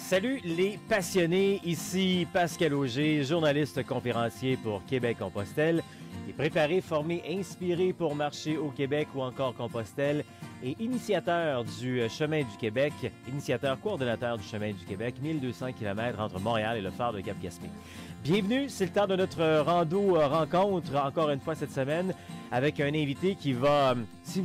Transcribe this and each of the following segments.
Salut les passionnés, ici Pascal Auger, journaliste conférencier pour Québec-Compostelle et préparé, formé, inspiré pour marcher au Québec ou encore Compostelle et initiateur du Chemin du Québec, initiateur coordonnateur du Chemin du Québec, 1200 km entre Montréal et le phare de Cap-Gaspé. Bienvenue, c'est le temps de notre rando rencontre, encore une fois cette semaine, avec un invité qui va, si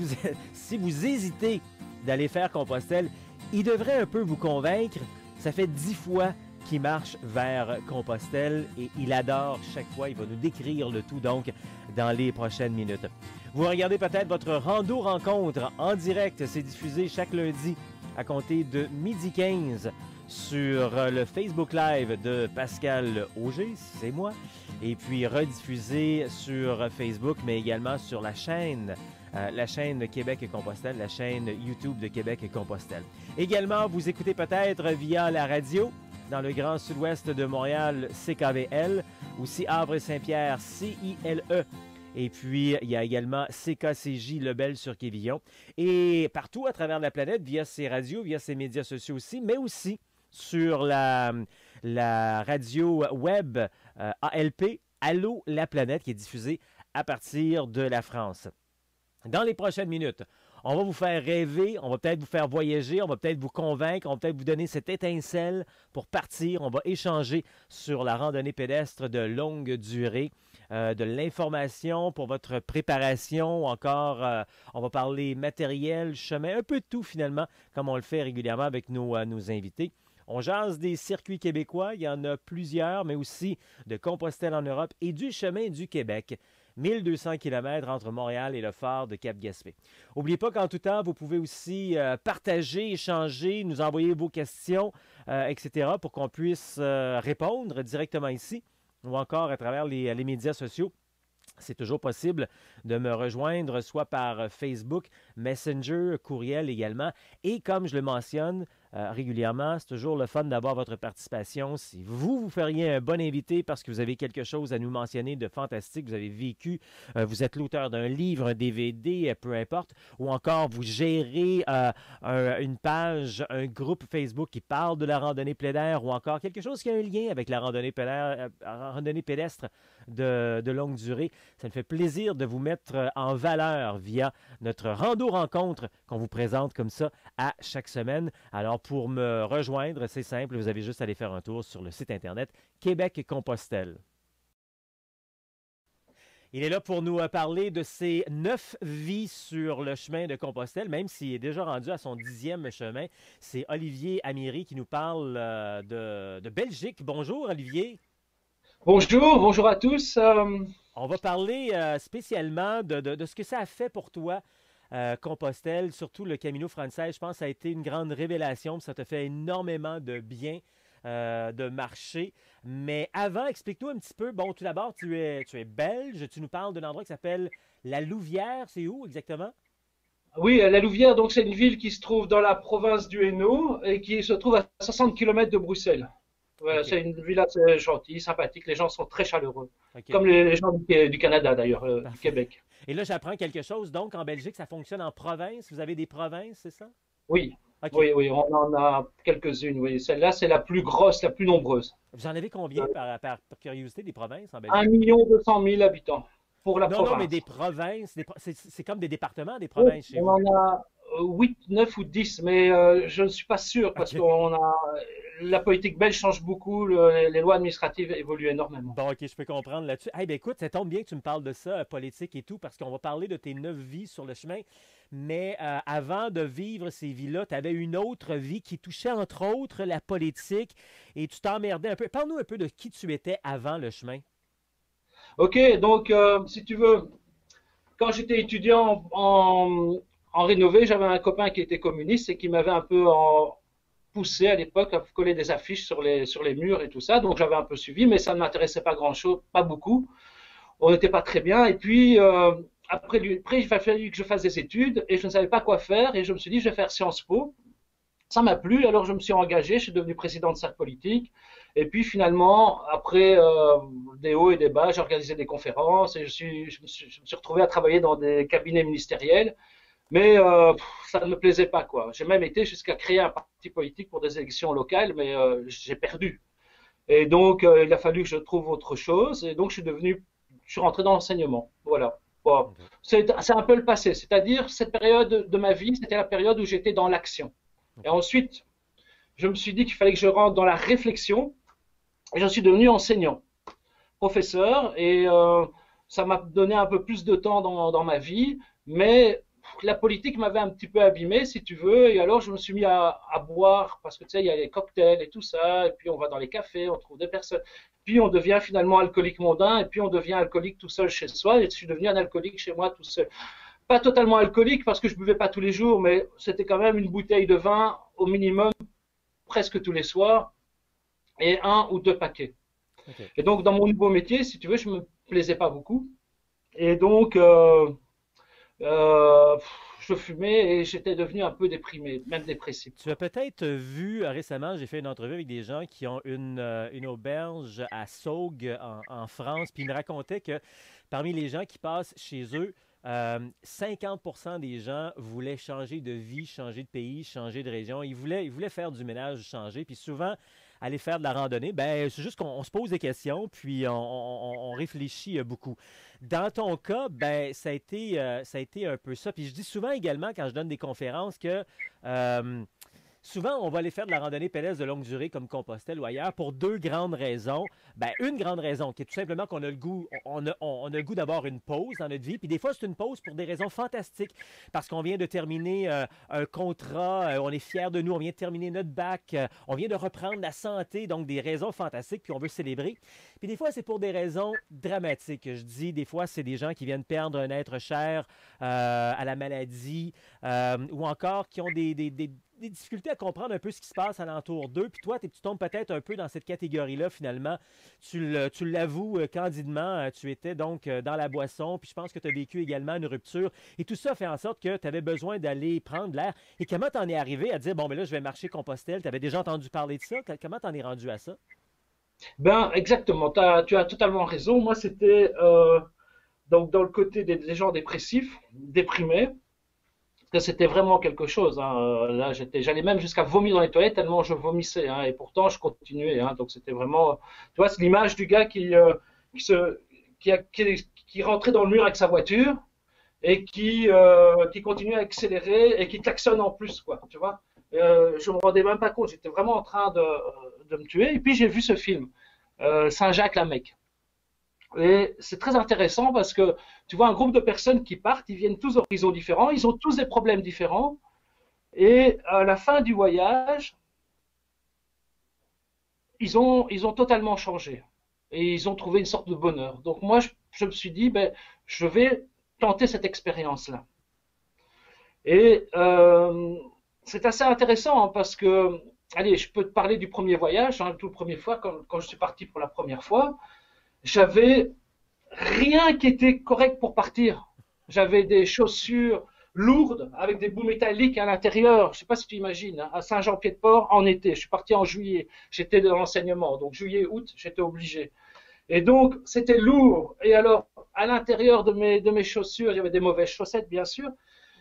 vous hésitez d'aller faire Compostelle, il devrait un peu vous convaincre. Ça fait 10 fois qu'il marche vers Compostelle et il adore chaque fois. Il va nous décrire le tout donc dans les prochaines minutes. Vous regardez peut-être votre rando rencontre en direct. C'est diffusé chaque lundi à compter de 12h15 sur le Facebook Live de Pascal Auger, c'est moi. Et puis rediffusé sur Facebook, mais également sur la chaîne Québec et Compostelle, la chaîne YouTube de Québec et Compostelle. Également, vous écoutez peut-être via la radio dans le Grand Sud-Ouest de Montréal, CKVL, aussi Havre-Saint-Pierre, CILE. Et puis, il y a également CKCJ Lebel-sur-Quévillon. Et partout à travers la planète, via ces radios, via ces médias sociaux aussi, mais aussi sur la radio web ALP, Allô la planète, qui est diffusée à partir de la France. Dans les prochaines minutes, on va vous faire rêver, on va peut-être vous faire voyager, on va peut-être vous convaincre, on va peut-être vous donner cette étincelle pour partir. On va échanger sur la randonnée pédestre de longue durée, de l'information pour votre préparation, encore on va parler matériel, chemin, un peu de tout finalement, comme on le fait régulièrement avec nos invités. On jase des circuits québécois, il y en a plusieurs, mais aussi de Compostelle en Europe et du chemin du Québec. 1200 km entre Montréal et le phare de Cap-Gaspé. N'oubliez pas qu'en tout temps, vous pouvez aussi partager, échanger, nous envoyer vos questions, etc. pour qu'on puisse répondre directement ici ou encore à travers les médias sociaux. C'est toujours possible de me rejoindre soit par Facebook, Messenger, courriel également. Et comme je le mentionne régulièrement, c'est toujours le fun d'avoir votre participation. Si vous feriez un bon invité parce que vous avez quelque chose à nous mentionner de fantastique, vous avez vécu, vous êtes l'auteur d'un livre, un DVD, peu importe, ou encore vous gérez une page, un groupe Facebook qui parle de la randonnée plénière ou encore quelque chose qui a un lien avec la randonnée pédestre de longue durée. Ça me fait plaisir de vous mettre en valeur via notre rando-rencontre qu'on vous présente comme ça à chaque semaine. Alors, pour me rejoindre, c'est simple, vous avez juste à aller faire un tour sur le site internet Québec-Compostelle. Il est là pour nous parler de ses 9 vies sur le chemin de Compostelle, même s'il est déjà rendu à son 10e chemin. C'est Olivier Amiri qui nous parle de Belgique. Bonjour, Olivier. Bonjour à tous. On va parler spécialement de ce que ça a fait pour toi, Compostelle, surtout le Camino Francés. Je pense que ça a été une grande révélation, ça te fait énormément de bien de marcher. Mais avant, explique-nous un petit peu. Bon, tout d'abord, tu es belge, tu nous parles d'un endroit qui s'appelle La Louvière. C'est où exactement? Oui, la Louvière, donc c'est une ville qui se trouve dans la province du Hainaut et qui se trouve à 60 km de Bruxelles. Voilà, OK. c'est une ville assez gentille, sympathique. Les gens sont très chaleureux, OK. comme les gens du Canada d'ailleurs, du Parfait. Québec. Et là, j'apprends quelque chose. Donc, en Belgique, ça fonctionne en province. Vous avez des provinces, c'est ça? Oui, OK. oui, on en a quelques-unes. Oui, celle-là, c'est la plus grosse, la plus nombreuse. Vous en avez combien par curiosité des provinces en Un Belgique? million 200 000 habitants pour la Non, non, mais des province. provinces, c'est comme des départements, des Oui, provinces chez on vous. en a 8, 9 ou 10, mais je ne suis pas sûr parce OK. qu'on a la politique belge change beaucoup, les lois administratives évoluent énormément. Bon, OK, je peux comprendre là-dessus. Eh bien, écoute, ça tombe bien que tu me parles de ça, politique et tout, parce qu'on va parler de tes 9 vies sur le chemin. Mais avant de vivre ces vies-là, tu avais une autre vie qui touchait entre autres la politique et tu t'emmerdais un peu. Parle-nous un peu de qui tu étais avant le chemin. Ok, donc si tu veux, quand j'étais étudiant en rénové, j'avais un copain qui était communiste et qui m'avait un peu poussé à l'époque à coller des affiches sur les murs et tout ça. Donc j'avais un peu suivi, mais ça ne m'intéressait pas grand-chose, pas beaucoup. On n'était pas très bien. Et puis après, il a fallu que je fasse des études et je ne savais pas quoi faire. Et je me suis dit, je vais faire Sciences Po. Ça m'a plu, alors je me suis engagé, je suis devenu président de cercle politique. Et puis finalement, après des hauts et des bas, j'ai organisé des conférences et je me suis retrouvé à travailler dans des cabinets ministériels Mais ça ne me plaisait pas, quoi. J'ai même été jusqu'à créer un parti politique pour des élections locales, mais j'ai perdu. Et donc, il a fallu que je trouve autre chose. Et donc, je suis rentré dans l'enseignement. Voilà. Bon. OK. C'est un peu le passé. C'est-à-dire, cette période de ma vie, c'était la période où j'étais dans l'action. Et OK. ensuite, je me suis dit qu'il fallait que je rentre dans la réflexion. Et je suis devenu enseignant, professeur. Et ça m'a donné un peu plus de temps dans ma vie. Mais la politique m'avait un petit peu abîmé, si tu veux. Et alors, je me suis mis à boire, parce que tu sais, il y a les cocktails et tout ça. Et puis, on va dans les cafés, on trouve des personnes. Puis, on devient finalement alcoolique mondain. Et puis, on devient alcoolique tout seul chez soi. Et je suis devenu un alcoolique chez moi tout seul. Pas totalement alcoolique, parce que je buvais pas tous les jours, mais c'était quand même une bouteille de vin au minimum, presque tous les soirs, et un ou deux paquets. OK. Et donc, dans mon nouveau métier, si tu veux, je me plaisais pas beaucoup. Et donc, euh, je fumais et j'étais devenu un peu déprimé, même dépressif, Tu as quoi. peut-être vu récemment, j'ai fait une entrevue avec des gens qui ont une auberge à Saugues en France, puis ils me racontaient que parmi les gens qui passent chez eux, 50% des gens voulaient changer de vie, changer de pays, changer de région. Ils voulaient faire du ménage, changer. Puis souvent, aller faire de la randonnée, ben, c'est juste qu'on se pose des questions, puis on réfléchit beaucoup. Dans ton cas, ben, ça a été un peu ça. Puis je dis souvent également, quand je donne des conférences, que euh, souvent, on va aller faire de la randonnée pédestre de longue durée comme Compostelle ou ailleurs pour deux grandes raisons. Ben, une grande raison qui est tout simplement qu'on a le goût, on a le goût d'avoir une pause dans notre vie. Puis des fois, c'est une pause pour des raisons fantastiques. Parce qu'on vient de terminer un contrat, on est fiers de nous, on vient de terminer notre bac, on vient de reprendre la santé, donc des raisons fantastiques, puis on veut célébrer. Puis des fois, c'est pour des raisons dramatiques. Je dis, des fois, c'est des gens qui viennent perdre un être cher à la maladie, ou encore qui ont des difficultés à comprendre un peu ce qui se passe alentour d'eux. Puis toi, tu tombes peut-être un peu dans cette catégorie-là, finalement. Tu l'avoues candidement, tu étais donc dans la boisson, puis je pense que tu as vécu également une rupture. Et tout ça fait en sorte que tu avais besoin d'aller prendre l'air. Et comment t'en es arrivé à dire, bon, mais là, je vais marcher Compostelle? Tu avais déjà entendu parler de ça? Comment t'en es rendu à ça? Ben, exactement, tu as totalement raison. Moi, c'était donc dans le côté des gens dépressifs, déprimés, que c'était vraiment quelque chose, hein. Là, j'allais même jusqu'à vomir dans les toilettes tellement je vomissais, hein, et pourtant je continuais, hein. Donc c'était vraiment, tu vois, c'est l'image du gars qui se, qui rentrait dans le mur avec sa voiture et qui continuait à accélérer et qui klaxonne en plus, quoi. Tu vois, je me rendais même pas compte, j'étais vraiment en train de me tuer. Et puis j'ai vu ce film, Saint-Jacques-la-Mecque. Et c'est très intéressant parce que tu vois un groupe de personnes qui partent, ils viennent tous d'horizons différents, ils ont tous des problèmes différents, et à la fin du voyage, ils ont totalement changé. Et ils ont trouvé une sorte de bonheur. Donc moi, je me suis dit, ben, je vais tenter cette expérience-là. Et c'est assez intéressant, hein, parce que, allez, je peux te parler du premier voyage, hein, tout première fois, quand je suis parti pour la première fois, j'avais rien qui était correct pour partir. J'avais des chaussures lourdes avec des bouts métalliques à l'intérieur. Je ne sais pas si tu imagines, hein, à Saint-Jean-Pied-de-Port en été. Je suis parti en juillet. J'étais dans l'enseignement. Donc juillet, août, j'étais obligé. Et donc, c'était lourd. Et alors, à l'intérieur de mes chaussures, il y avait des mauvaises chaussettes, bien sûr.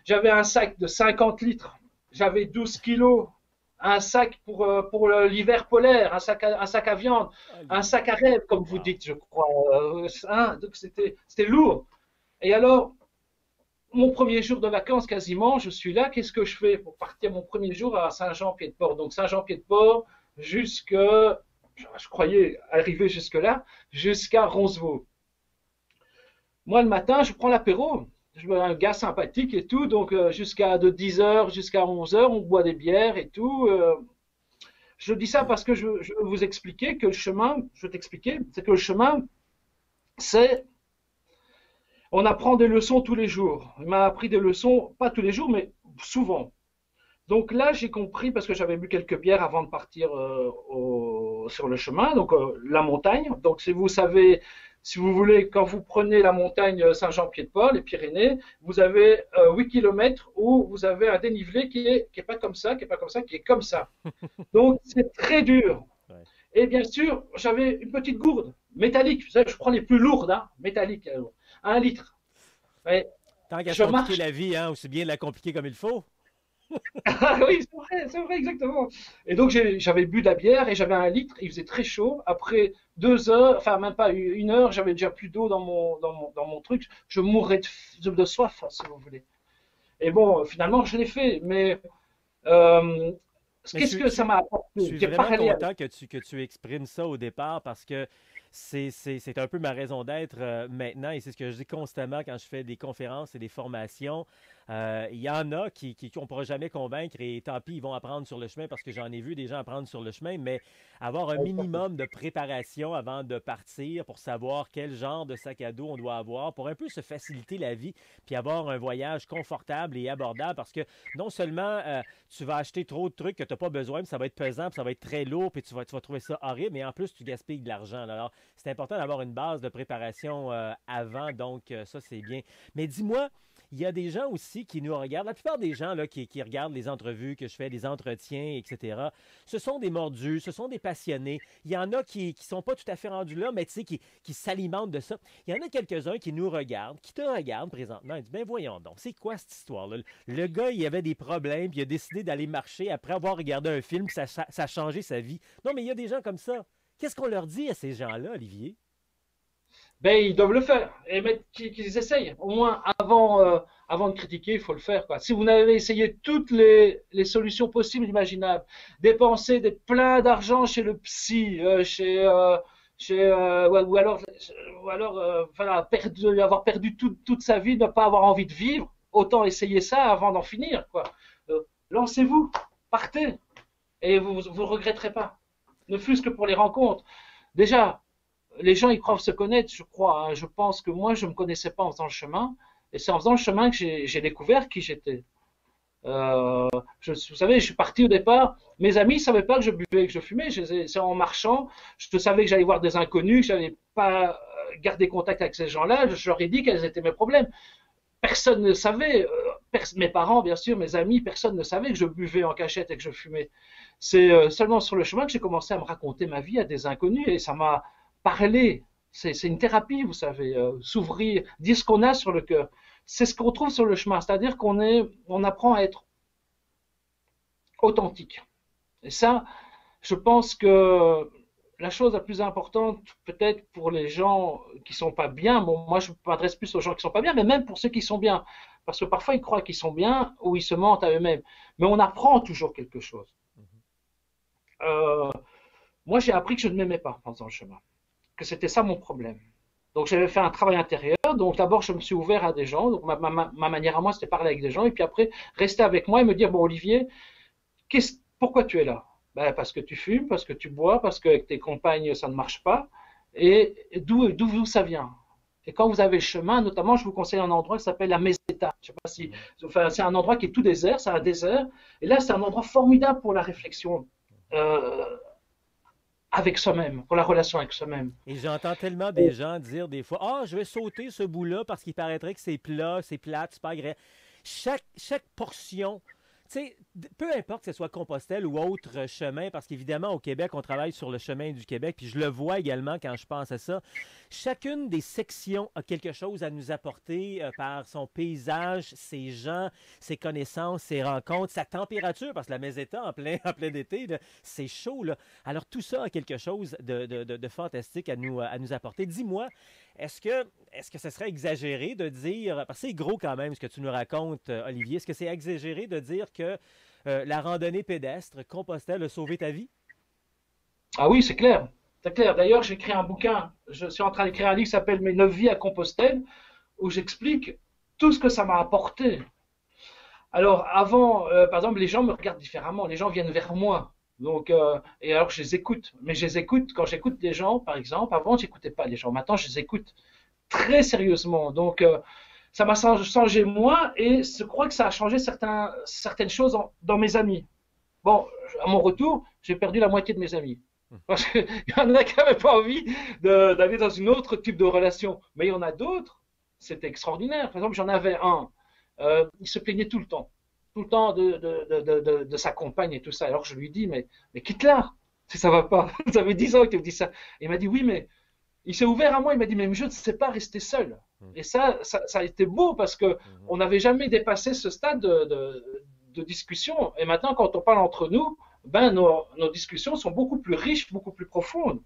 J'avais un sac de 50 litres. J'avais 12 kilos. Un sac pour l'hiver polaire, un sac à viande, Ah, un sac à rêve, comme vous wow. dites, je crois. Hein, donc c'était lourd. Et alors, mon premier jour de vacances, quasiment, je suis là. Qu'est-ce que je fais pour partir mon premier jour à Saint-Jean-Pied-de-Port? Donc, Saint-Jean-Pied-de-Port, jusque, je croyais arriver jusque-là, jusqu'à Roncevaux. Moi, le matin, je prends l'apéro. Je suis un gars sympathique et tout. Donc, jusqu'à de 10 h jusqu'à 11 h, on boit des bières et tout. Je dis ça parce que je veux vous expliquer que le chemin, je vais t'expliquer, c'est que le chemin, c'est on apprend des leçons tous les jours. Il m'a appris des leçons, pas tous les jours, mais souvent. Donc là, j'ai compris, parce que j'avais bu quelques bières avant de partir sur le chemin, donc la montagne. Donc si vous savez, si vous voulez, quand vous prenez la montagne Saint-Jean-Pied-de-Port, les Pyrénées, vous avez 8 km où vous avez un dénivelé qui est pas comme ça, qui est pas comme ça, qui est comme ça. Donc c'est très dur. Ouais. Et bien sûr, j'avais une petite gourde métallique. Vous savez, je prends les plus lourdes, hein, métalliques, 1 litre. Ouais. Tant qu'à se Je compliquer marche. la vie, hein, aussi bien la compliquer comme il faut. Ah oui, c'est vrai, exactement. Et donc j'avais bu de la bière et j'avais un litre, il faisait très chaud. Après 2 heures, enfin même pas 1 heure, j'avais déjà plus d'eau dans mon truc. Je mourrais de soif, si vous voulez. Et bon, finalement, je l'ai fait. Mais euh, Mais qu'est-ce que ça m'a apporté? je suis J'ai vraiment parlé avec. content que tu exprimes ça au départ parce que c'est un peu ma raison d'être maintenant et c'est ce que je dis constamment quand je fais des conférences et des formations. Il y en a qu'on ne pourra jamais convaincre et tant pis, ils vont apprendre sur le chemin parce que j'en ai vu des gens apprendre sur le chemin, mais avoir un minimum de préparation avant de partir pour savoir quel genre de sac à dos on doit avoir pour un peu se faciliter la vie puis avoir un voyage confortable et abordable parce que non seulement tu vas acheter trop de trucs que tu n'as pas besoin, puis ça va être pesant, puis ça va être très lourd, puis tu vas trouver ça horrible, mais en plus, tu gaspilles de l'argent. Alors, c'est important d'avoir une base de préparation avant, donc ça, c'est bien. Mais dis-moi, il y a des gens aussi qui nous regardent, la plupart des gens là, qui regardent les entrevues que je fais, les entretiens, etc., ce sont des mordus, ce sont des passionnés. Il y en a qui ne sont pas tout à fait rendus là, mais tu sais, qui s'alimentent de ça. Il y en a quelques-uns qui nous regardent, qui te regardent présentement et disent, ben voyons donc, c'est quoi cette histoire-là? Le gars, il avait des problèmes, puis il a décidé d'aller marcher après avoir regardé un film, puis ça a changé sa vie. Non, mais il y a des gens comme ça. Qu'est-ce qu'on leur dit à ces gens-là, Olivier? Ben, ils doivent le faire. Et mettre qu'ils essayent. Au moins, avant de critiquer, il faut le faire, quoi. Si vous avez essayé toutes les solutions possibles, imaginables, dépenser plein d'argent chez le psy, ou alors voilà, avoir perdu toute sa vie, ne pas avoir envie de vivre, autant essayer ça avant d'en finir, quoi. Lancez-vous, partez, et vous regretterez pas. Ne fût-ce que pour les rencontres. Déjà, les gens ils croient se connaître, je crois, hein. Je pense que moi, je ne me connaissais pas en faisant le chemin. Et c'est en faisant le chemin que j'ai découvert qui j'étais. Vous savez, je suis parti au départ. Mes amis ne savaient pas que je buvais, que je fumais. C'est en marchant. Je savais que j'allais voir des inconnus, que je n'allais pas garder contact avec ces gens-là. Je leur ai dit quels étaient mes problèmes. Personne ne savait. Mes parents, bien sûr, mes amis, personne ne savait que je buvais en cachette et que je fumais. C'est seulement sur le chemin que j'ai commencé à me raconter ma vie à des inconnus et ça m'a parlé. C'est une thérapie, vous savez, s'ouvrir, dire ce qu'on a sur le cœur. C'est ce qu'on trouve sur le chemin, c'est-à-dire on apprend à être authentique. Et ça, je pense que la chose la plus importante, peut-être pour les gens qui sont pas bien, bon, moi je m'adresse plus aux gens qui sont pas bien, mais même pour ceux qui sont bien, parce que parfois ils croient qu'ils sont bien ou ils se mentent à eux-mêmes. Mais on apprend toujours quelque chose. Euh, Moi j'ai appris que je ne m'aimais pas en faisant le chemin, que c'était ça mon problème. Donc j'avais fait un travail intérieur. Donc d'abord je me suis ouvert à des gens. Donc ma manière à moi c'était parler avec des gens et puis après rester avec moi et me dire bon Olivier, pourquoi tu es là? Ben, parce que tu fumes, parce que tu bois, parce qu'avec tes compagnes ça ne marche pas. Et d'où ça vient? Et quand vous avez le chemin, notamment, je vous conseille un endroit qui s'appelle la Meseta. Je sais pas si, enfin, c'est un endroit qui est tout désert, c'est un désert. Et là, c'est un endroit formidable pour la réflexion euh, avec soi-même, pour la relation avec soi-même. Et j'entends tellement des gens dire des fois, ah, je vais sauter ce bout-là parce qu'il paraîtrait que c'est plat, c'est plate, c'est pas agréable. Chaque portion, tu sais, peu importe que ce soit Compostelle ou autre chemin, parce qu'évidemment, au Québec, on travaille sur le chemin du Québec, puis je le vois également quand je pense à ça. Chacune des sections a quelque chose à nous apporter par son paysage, ses gens, ses connaissances, ses rencontres, sa température, parce que la Meseta en plein été, c'est chaud, là. Alors tout ça a quelque chose de fantastique à nous apporter. Dis-moi, est-ce que ce serait exagéré de dire, parce que c'est gros quand même ce que tu nous racontes, Olivier, est-ce que c'est exagéré de dire que la randonnée pédestre Compostelle a sauvé ta vie? Ah oui, c'est clair. C'est clair. D'ailleurs, j'ai écrit un bouquin. Je suis en train d'écrire un livre qui s'appelle Mes 9 vies à Compostelle, où j'explique tout ce que ça m'a apporté. Alors, avant, par exemple, les gens me regardent différemment. Les gens viennent vers moi. Donc, et alors, je les écoute. Mais je les écoute. Quand j'écoute des gens, par exemple, avant, j'écoutais pas les gens. Maintenant, je les écoute très sérieusement. Donc, ça m'a changé moi et je crois que ça a changé certaines choses dans mes amis. Bon, à mon retour, j'ai perdu la moitié de mes amis. Parce qu'il y en a qui n'avaient pas envie d'aller dans une autre type de relation. Mais il y en a d'autres, c'était extraordinaire. Par exemple, j'en avais un, il se plaignait tout le temps de sa compagne et tout ça. Alors je lui dis, mais quitte-la, si ça va pas. Ça fait 10 ans que tu me dis ça. Et il m'a dit, oui, mais il s'est ouvert à moi, il m'a dit, mais je ne sais pas rester seul. Et ça a été beau parce que on n'avait jamais dépassé ce stade de discussion. Et maintenant, quand on parle entre nous, ben, nos discussions sont beaucoup plus riches, beaucoup plus profondes.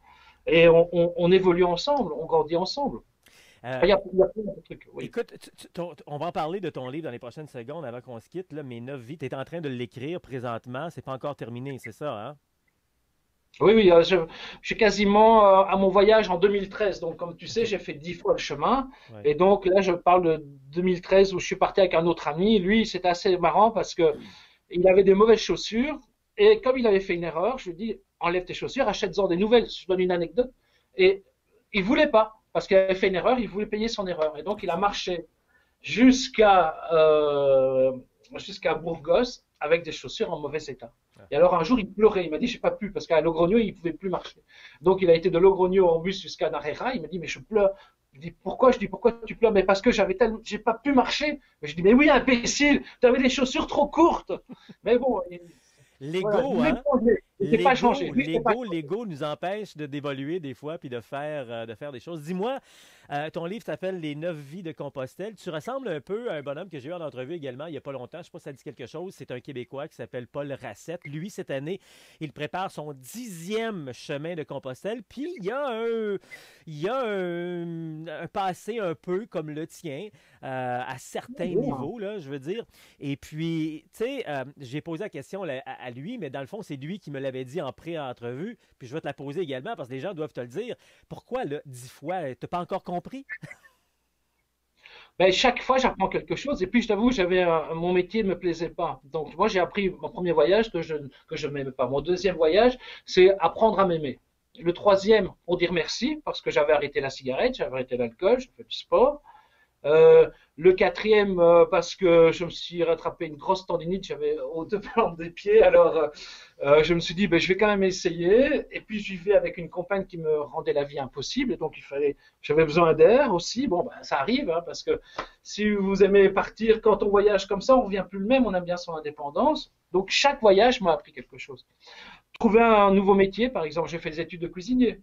Et on évolue ensemble, on grandit ensemble. Euh, Il y a plein de trucs, oui. Écoute, on va en parler de ton livre dans les prochaines secondes avant qu'on se quitte. Là, Mes 9 vies, tu es en train de l'écrire présentement. C'est pas encore terminé, c'est ça, hein? Oui, oui, je suis quasiment à mon voyage en 2013. Donc, comme tu sais, OK. j'ai fait 10 fois le chemin. Ouais. Et donc, là, je parle de 2013 où je suis parti avec un autre ami. Lui, c'était assez marrant parce que il avait des mauvaises chaussures. Et comme il avait fait une erreur, je lui dis, enlève tes chaussures, achète-en des nouvelles. Je donne une anecdote. Et il voulait pas parce qu'il avait fait une erreur. Il voulait payer son erreur. Et donc, il a marché jusqu'à jusqu'à Burgos avec des chaussures en mauvais état. Ah. Et alors un jour, il pleurait. Il m'a dit, j'ai pas pu parce qu'à Logroño, il pouvait plus marcher. Donc il a été de Logroño en bus jusqu'à Narera. Il m'a dit, mais je pleure. Je dis, pourquoi? Je dis, pourquoi tu pleures? Mais parce que j'ai pas pu marcher. Mais je dis, mais oui, imbécile, tu avais des chaussures trop courtes. Mais bon, voilà, L'ego, il hein? n'était pas changé. Lui, il n'était pas changé. L'ego nous empêche d'évoluer des fois puis de faire des choses. Dis-moi, ton livre s'appelle Les 9 vies de Compostelle. Tu ressembles un peu à un bonhomme que j'ai eu en entrevue également il n'y a pas longtemps. Je ne sais pas si ça dit quelque chose. C'est un Québécois qui s'appelle Paul Racette. Lui, cette année, il prépare son 10e chemin de Compostelle. Puis il y a un passé un peu comme le tien, à certains niveaux, là, je veux dire. Et puis, tu sais, j'ai posé la question là, à lui, mais dans le fond, c'est lui qui me l'avait dit en pré-entrevue. Puis je vais te la poser également parce que les gens doivent te le dire. Pourquoi, là, 10 fois, t'as pas encore compris? Ben, chaque fois, j'apprends quelque chose. Et puis, je t'avoue, mon métier ne me plaisait pas. Donc, moi, j'ai appris mon premier voyage que je m'aimais pas. Mon deuxième voyage, c'est apprendre à m'aimer. Le troisième, pour dire merci, parce que j'avais arrêté la cigarette, j'avais arrêté l'alcool, je fais du sport. Le quatrième, parce que je me suis rattrapé une grosse tendinite, j'avais aux deux plantes des pieds, alors je me suis dit, ben, je vais quand même essayer. Et puis j'y vais avec une compagne qui me rendait la vie impossible, et donc j'avais besoin d'air aussi. Bon, ben, ça arrive, hein, parce que si vous aimez partir, quand on voyage comme ça, on revient plus le même, on aime bien son indépendance. Donc chaque voyage m'a appris quelque chose. Trouver un nouveau métier, par exemple, j'ai fait des études de cuisinier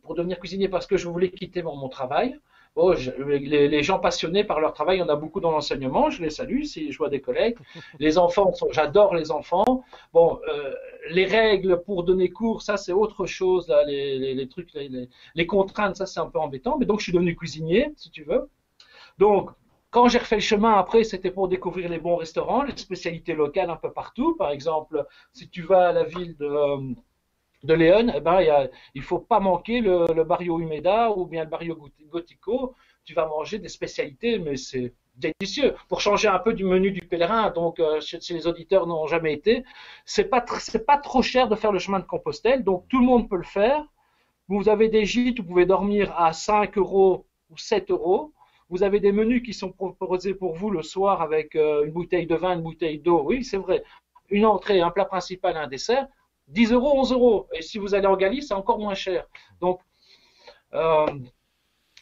pour devenir cuisinier parce que je voulais quitter mon travail. Oh, les gens passionnés par leur travail, il y en a beaucoup dans l'enseignement, je les salue si je vois des collègues. Les enfants, j'adore les enfants. Bon, les règles pour donner cours, ça c'est autre chose, là, les trucs, les contraintes, ça c'est un peu embêtant. Mais donc je suis devenu cuisinier, si tu veux. Donc, quand j'ai refait le chemin après, c'était pour découvrir les bons restaurants, les spécialités locales un peu partout. Par exemple, si tu vas à la ville de Léon, eh ben, il faut pas manquer le Barrio Humeda ou bien le Barrio Gotico. Tu vas manger des spécialités, mais c'est délicieux. Pour changer un peu du menu du pèlerin, donc si les auditeurs n'ont jamais été, c'est pas trop cher de faire le chemin de Compostelle, donc tout le monde peut le faire. Vous avez des gîtes, vous pouvez dormir à 5 euros ou 7 euros. Vous avez des menus qui sont proposés pour vous le soir avec une bouteille de vin, une bouteille d'eau. Oui, c'est vrai. Une entrée, un plat principal, un dessert. 10 euros, 11 euros. Et si vous allez en Galice, c'est encore moins cher. Donc, euh,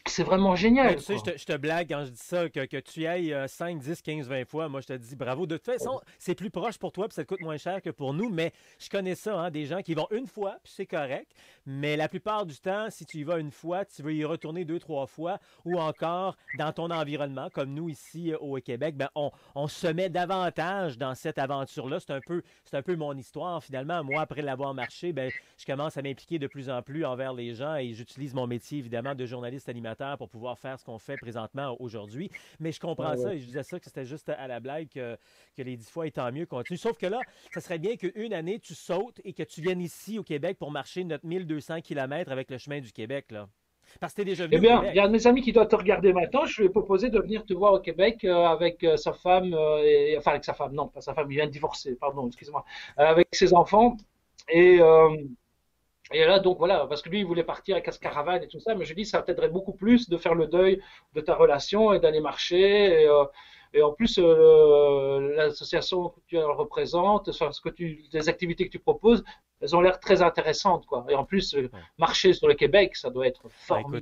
c'est vraiment Mais génial, tu sais, quoi. je te blague quand je dis ça, que tu y ailles 5, 10, 15, 20 fois. Moi, je te dis bravo. De toute façon, c'est plus proche pour toi, puis ça te coûte moins cher que pour nous. Mais je connais ça, hein, des gens qui vont une fois, puis c'est correct. Mais la plupart du temps, si tu y vas une fois, tu veux y retourner deux, trois fois, ou encore dans ton environnement, comme nous ici au Québec, ben, on se met davantage dans cette aventure-là. C'est un peu mon histoire, finalement. Moi, après l'avoir marché, ben, je commence à m'impliquer de plus en plus envers les gens et j'utilise mon métier, évidemment, de journaliste animateur pour pouvoir faire ce qu'on fait présentement aujourd'hui. Mais je Ouais, comprends ouais. ça et je disais ça que c'était juste à la blague que les 10 fois et tant mieux continue. Sauf que là, ça serait bien qu'une année, tu sautes et que tu viennes ici au Québec pour marcher notre 1200 km avec le chemin du Québec, là. Parce que t'es déjà Eh venu au bien, il y a Québec. un de mes amis qui doit te regarder maintenant. Je lui ai proposé de venir te voir au Québec avec sa femme, enfin avec sa femme, non, pas sa femme, il vient de divorcer, pardon, excuse-moi, avec ses enfants. Et, euh, et là, donc voilà, parce que lui, il voulait partir avec sa caravane et tout ça, mais je dis, ça t'aiderait beaucoup plus de faire le deuil de ta relation et d'aller marcher. Et en plus, l'association que tu représentes, enfin, les activités que tu proposes, elles ont l'air très intéressantes, quoi. Et en plus, Ouais. marcher sur le Québec, ça doit être Ah, écoute,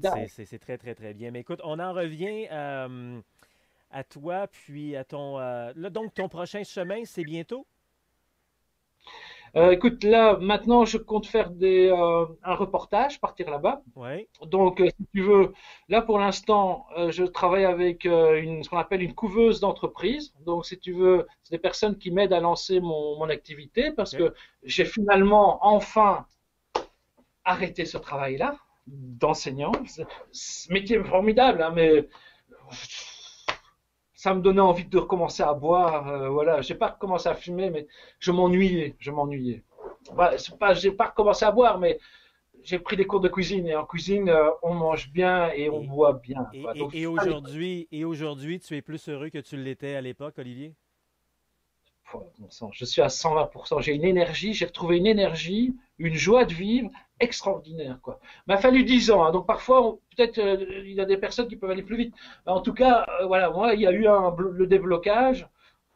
formidable. c'est très, très, très bien. Mais écoute, on en revient à toi, puis à ton... là, donc, ton prochain chemin, c'est bientôt? Écoute, là, maintenant, je compte faire un reportage, partir là-bas. Oui. Donc, si tu veux, là, pour l'instant, je travaille avec ce qu'on appelle une couveuse d'entreprise. Donc, si tu veux, c'est des personnes qui m'aident à lancer mon activité parce OK. que j'ai finalement, enfin, arrêté ce travail-là d'enseignant. Ce métier est formidable, hein, mais ça me donnait envie de recommencer à boire. Voilà, j'ai pas recommencé à fumer, mais je m'ennuyais. Ouais, c'est pas, j'ai pas recommencé à boire, mais j'ai pris des cours de cuisine et en cuisine, on mange bien et on Et, boit bien, et, quoi. Donc, et, et aujourd'hui, et aujourd'hui, tu es plus heureux que tu l'étais à l'époque, Olivier? bon sang, je suis à 120%. J'ai une énergie, j'ai retrouvé une énergie, une joie de vivre extraordinaire, quoi. Il m'a fallu 10 ans, hein, donc parfois, peut-être, il y a des personnes qui peuvent aller plus vite. En tout cas, voilà, moi, il y a eu le déblocage.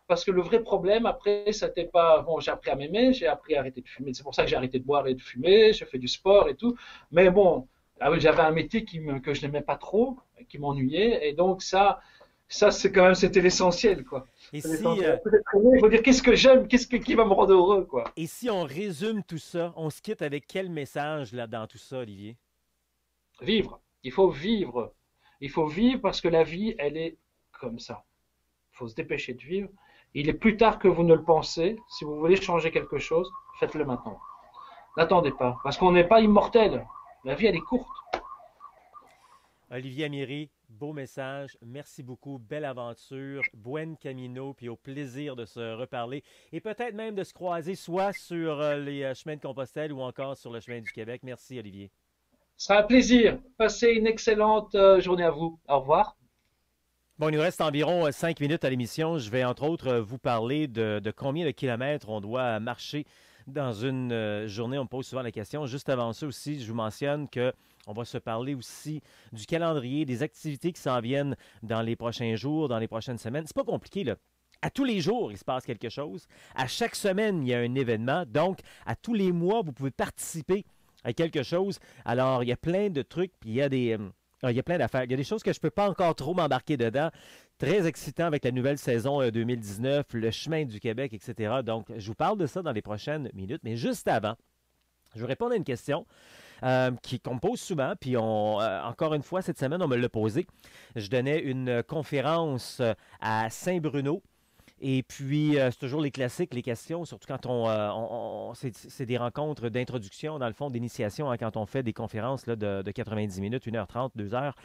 Parce que le vrai problème, après, c'était pas. Bon, j'ai appris à m'aimer, j'ai appris à arrêter de fumer. C'est pour ça que j'ai arrêté de boire et de fumer, j'ai fait du sport et tout. Mais bon, j'avais un métier que je n'aimais pas trop, qui m'ennuyait. Et donc, ça c'est quand même, c'était l'essentiel, quoi. Et C'est si, l'essentiel. Peut-être aimer, il faut dire qu'est-ce que j'aime, qui va me rendre heureux, quoi. et si on résume tout ça, on se quitte avec quel message là dans tout ça, Olivier? Vivre. Il faut vivre. Il faut vivre parce que la vie, elle est comme ça. Il faut se dépêcher de vivre. Il est plus tard que vous ne le pensez. Si vous voulez changer quelque chose, faites-le maintenant. N'attendez pas, parce qu'on n'est pas immortel. La vie, elle est courte. Olivier Amiri, beau message. Merci beaucoup. Belle aventure. Buen camino. Puis au plaisir de se reparler et peut-être même de se croiser soit sur les chemins de Compostelle ou encore sur le chemin du Québec. Merci, Olivier. Ce sera un plaisir. Passez une excellente journée à vous. Au revoir. Bon, il nous reste environ 5 minutes à l'émission. Je vais entre autres vous parler de combien de kilomètres on doit marcher dans une journée. On me pose souvent la question. Juste avant ça aussi, je vous mentionne que on va se parler aussi du calendrier, des activités qui s'en viennent dans les prochains jours, dans les prochaines semaines. C'est pas compliqué, là. À tous les jours, il se passe quelque chose. À chaque semaine, il y a un événement. Donc, à tous les mois, vous pouvez participer à quelque chose. Alors, il y a plein de trucs, puis il y a plein d'affaires. Il y a des choses que je ne peux pas encore trop m'embarquer dedans. Très excitant avec la nouvelle saison 2019, le chemin du Québec, etc. Donc, je vous parle de ça dans les prochaines minutes. Mais juste avant, je vais répondre à une question qu'on me pose souvent. Puis, encore une fois, cette semaine, on me l'a posé. Je donnais une conférence à Saint-Bruno. Et puis, c'est toujours les classiques, les questions, surtout quand c'est des rencontres d'introduction, dans le fond, d'initiation, hein, quand on fait des conférences là, de 90 minutes, 1h30, 2 heures.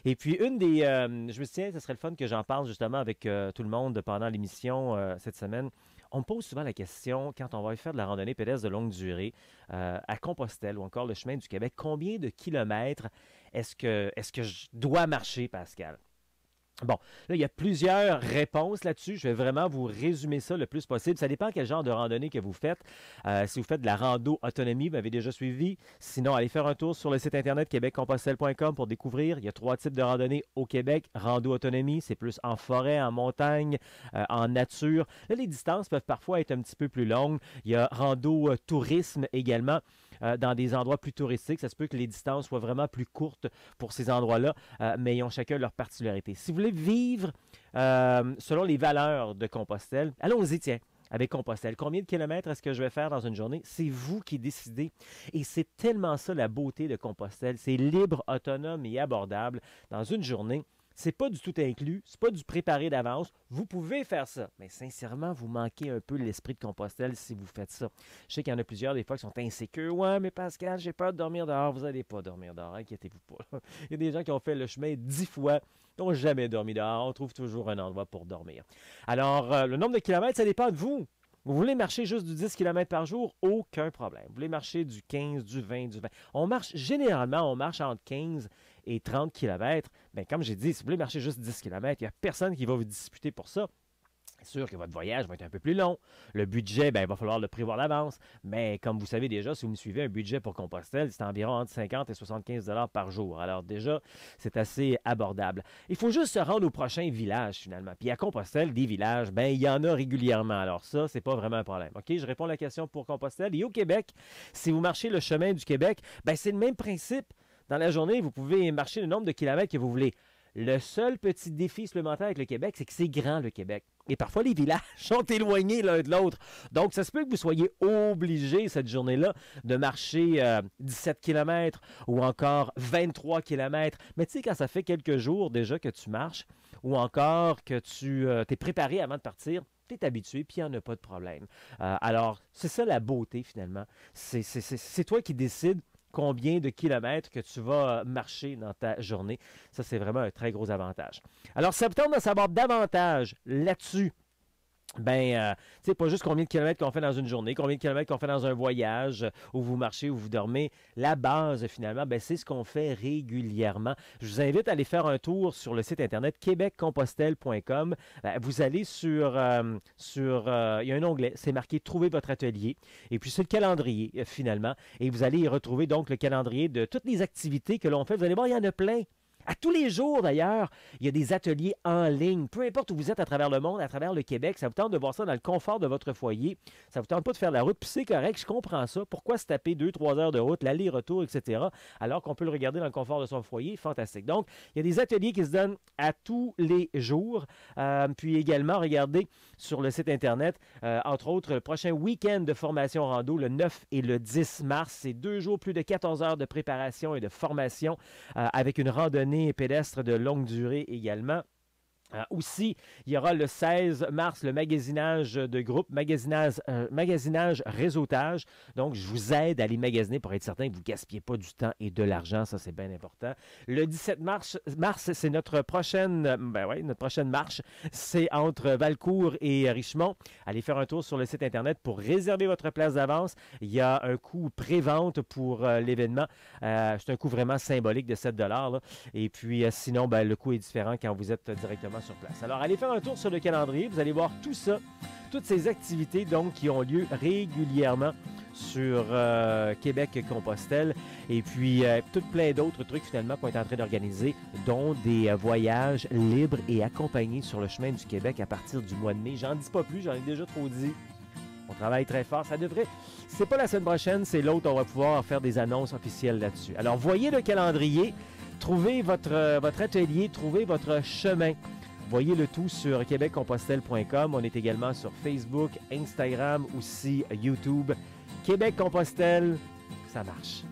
Et puis, je me suis dit, ce serait le fun que j'en parle justement avec tout le monde pendant l'émission cette semaine. On me pose souvent la question, quand on va faire de la randonnée pédestre de longue durée à Compostelle ou encore le chemin du Québec, combien de kilomètres est-ce que je dois marcher, Pascal? Bon, là, il y a plusieurs réponses là-dessus. Je vais vraiment vous résumer ça le plus possible. Ça dépend quel genre de randonnée que vous faites. Si vous faites de la rando autonomie, vous m'avez déjà suivi. Sinon, allez faire un tour sur le site internet québeccompostelle.com pour découvrir. Il y a 3 types de randonnées au Québec. Rando autonomie, c'est plus en forêt, en montagne, en nature. Là, les distances peuvent parfois être un petit peu plus longues. Il y a rando tourisme également. Dans des endroits plus touristiques, ça se peut que les distances soient vraiment plus courtes pour ces endroits-là, mais ils ont chacun leur particularité. Si vous voulez vivre selon les valeurs de Compostelle, allons-y, tiens, avec Compostelle. Combien de kilomètres est-ce que je vais faire dans une journée? C'est vous qui décidez. Et c'est tellement ça la beauté de Compostelle. C'est libre, autonome et abordable dans une journée. C'est pas du tout inclus, c'est pas du préparé d'avance. Vous pouvez faire ça, mais sincèrement, vous manquez un peu l'esprit de Compostelle si vous faites ça. Je sais qu'il y en a plusieurs des fois qui sont insécures. Ouais, mais Pascal, j'ai peur de dormir dehors. Vous n'allez pas dormir dehors, inquiétez-vous pas. Il y a des gens qui ont fait le chemin 10 fois, qui n'ont jamais dormi dehors. On trouve toujours un endroit pour dormir. Alors, le nombre de kilomètres, ça dépend de vous. Vous voulez marcher juste du 10 km par jour? Aucun problème. Vous voulez marcher du 15, du 20, du 20. Généralement, on marche entre 15 et 30 km. Bien, comme j'ai dit, si vous voulez marcher juste 10 km, il n'y a personne qui va vous disputer pour ça. C'est sûr que votre voyage va être un peu plus long. Le budget, ben, il va falloir le prévoir d'avance. Mais comme vous savez déjà, si vous me suivez, un budget pour Compostelle, c'est environ entre 50 et 75 dollars par jour. Alors déjà, c'est assez abordable. Il faut juste se rendre au prochain village, finalement. Puis à Compostelle, des villages, ben, il y en a régulièrement. Alors ça, c'est pas vraiment un problème. OK, je réponds à la question pour Compostelle. Et au Québec, si vous marchez le chemin du Québec, ben, c'est le même principe. Dans la journée, vous pouvez marcher le nombre de kilomètres que vous voulez. Le seul petit défi supplémentaire avec le Québec, c'est que c'est grand, le Québec. Et parfois, les villages sont éloignés l'un de l'autre. Donc, ça se peut que vous soyez obligé, cette journée-là, de marcher 17 km ou encore 23 km. Mais tu sais, quand ça fait quelques jours déjà que tu marches ou encore que tu t'es préparé avant de partir, tu es habitué, puis il n'y en a pas de problème. Alors, c'est ça la beauté, finalement. C'est toi qui décides combien de kilomètres que tu vas marcher dans ta journée. Ça, c'est vraiment un très gros avantage. Alors, ça vous tente de savoir davantage là-dessus. Ben, tu sais, pas juste combien de kilomètres qu'on fait dans une journée, combien de kilomètres qu'on fait dans un voyage, où vous marchez, où vous dormez. La base, finalement, ben, c'est ce qu'on fait régulièrement. Je vous invite à aller faire un tour sur le site internet québeccompostelle.com. Vous allez il y a un onglet, c'est marqué Trouver votre atelier. Et puis, c'est le calendrier, finalement. Et vous allez y retrouver donc le calendrier de toutes les activités que l'on fait. Vous allez voir, il y en a plein. À tous les jours, d'ailleurs, il y a des ateliers en ligne. Peu importe où vous êtes à travers le monde, à travers le Québec, ça vous tente de voir ça dans le confort de votre foyer. Ça ne vous tente pas de faire la route, puis c'est correct, je comprends ça. Pourquoi se taper 2-3 heures de route, l'aller-retour, etc., alors qu'on peut le regarder dans le confort de son foyer? Fantastique. Donc, il y a des ateliers qui se donnent à tous les jours. Puis également, regardez sur le site Internet, entre autres, le prochain week-end de formation rando, le 9 et le 10 mars. C'est 2 jours, plus de 14 heures de préparation et de formation avec une randonnée pédestre de longue durée également. Aussi, il y aura le 16 mars le magasinage de groupe, magasinage réseautage. Donc, je vous aide à aller magasiner pour être certain que vous ne gaspillez pas du temps et de l'argent. Ça, c'est bien important. Le 17 mars c'est notre prochaine marche. C'est entre Valcourt et Richemont. Allez faire un tour sur le site Internet pour réserver votre place d'avance. Il y a un coût pré-vente pour l'événement. C'est un coût vraiment symbolique de 7 $. Là. Et puis, sinon, ben, le coût est différent quand vous êtes directement sur place. Alors, allez faire un tour sur le calendrier. Vous allez voir tout ça, toutes ces activités donc qui ont lieu régulièrement sur Québec-Compostelle. Et puis, tout plein d'autres trucs finalement qu'on est en train d'organiser, dont des voyages libres et accompagnés sur le chemin du Québec à partir du mois de mai. J'en dis pas plus, j'en ai déjà trop dit. On travaille très fort. Ça devrait... C'est pas la semaine prochaine, c'est l'autre. On va pouvoir faire des annonces officielles là-dessus. Alors, voyez le calendrier. Trouvez votre atelier, trouvez votre chemin. Voyez le tout sur québeccompostelle.com. On est également sur Facebook, Instagram, aussi YouTube. Québec-Compostelle, ça marche.